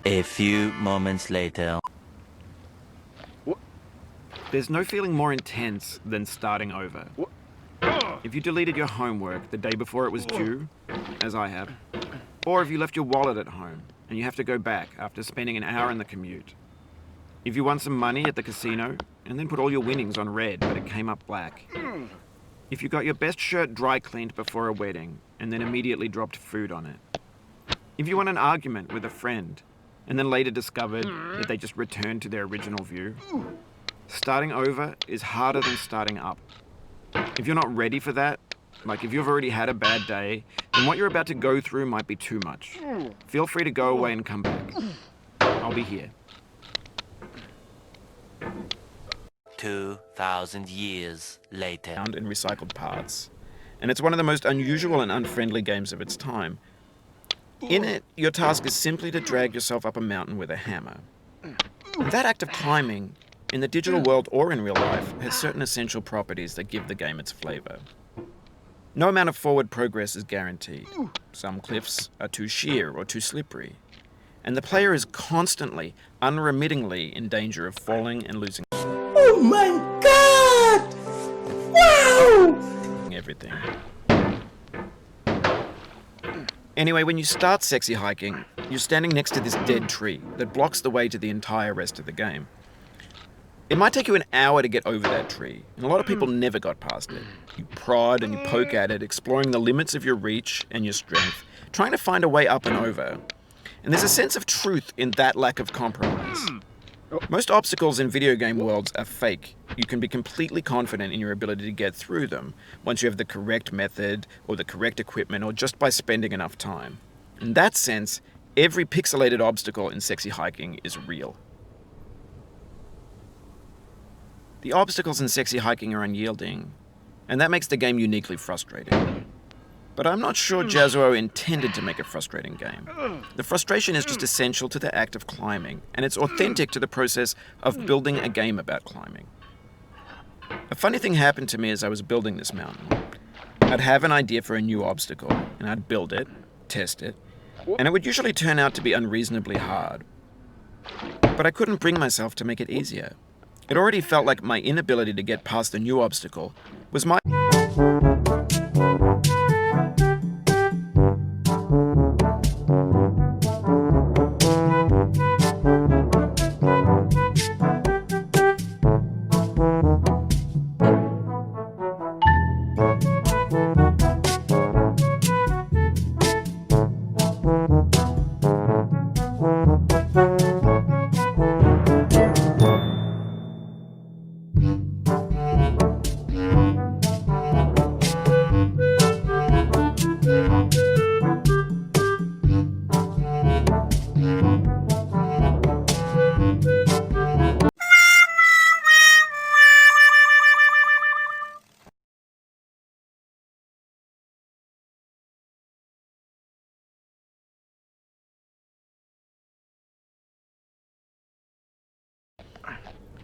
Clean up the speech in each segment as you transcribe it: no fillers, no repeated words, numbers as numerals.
A few moments later. There's no feeling more intense than starting over. If you deleted your homework the day before it was due, as I have, or if you left your wallet at home and you have to go back after spending an hour in the commute. If you won some money at the casino and then put all your winnings on red but it came up black. If you got your best shirt dry cleaned before a wedding and then immediately dropped food on it. If you won an argument with a friend and then later discovered that they just returned to their original view. Starting over is harder than starting up. If you're not ready for that, like if you've already had a bad day, then what you're about to go through might be too much. Feel free to go away and come back. I'll be here. 2,000 years later. Found in recycled parts. And it's one of the most unusual and unfriendly games of its time. In it, your task is simply to drag yourself up a mountain with a hammer. And that act of climbing, in the digital world or in real life, has certain essential properties that give the game its flavor. No amount of forward progress is guaranteed. Some cliffs are too sheer or too slippery. And the player is constantly, unremittingly in danger of falling and losing. Oh my God! Wow! Everything. Anyway, when you start sexy hiking, you're standing next to this dead tree that blocks the way to the entire rest of the game. It might take you an hour to get over that tree, and a lot of people never got past it. You prod and you poke at it, exploring the limits of your reach and your strength, trying to find a way up and over. And there's a sense of truth in that lack of compromise. Most obstacles in video game worlds are fake. You can be completely confident in your ability to get through them once you have the correct method or the correct equipment or just by spending enough time. In that sense, every pixelated obstacle in sexy hiking is real. The obstacles in sexy hiking are unyielding, and that makes the game uniquely frustrating. But I'm not sure Jazuo intended to make a frustrating game. The frustration is just essential to the act of climbing, and it's authentic to the process of building a game about climbing. A funny thing happened to me as I was building this mountain. I'd have an idea for a new obstacle, and I'd build it, test it, and it would usually turn out to be unreasonably hard. But I couldn't bring myself to make it easier. It already felt like my inability to get past the new obstacle was my...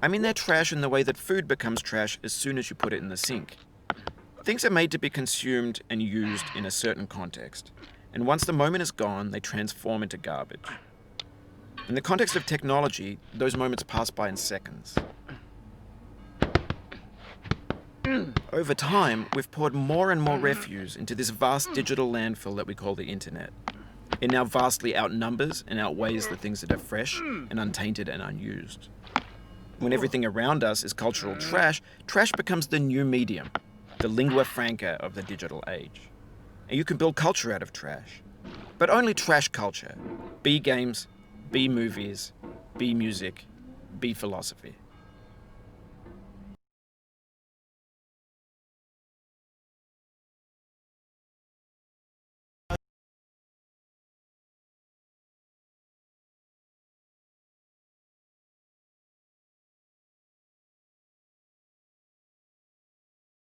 I mean, they're trash in the way that food becomes trash as soon as you put it in the sink. Things are made to be consumed and used in a certain context, and once the moment is gone, they transform into garbage. In the context of technology, those moments pass by in seconds. Over time, we've poured more and more refuse into this vast digital landfill that we call the internet. It now vastly outnumbers and outweighs the things that are fresh and untainted and unused. When everything around us is cultural trash, trash becomes the new medium, the lingua franca of the digital age. And you can build culture out of trash. But only trash culture. B games, B movies, B music, B philosophy.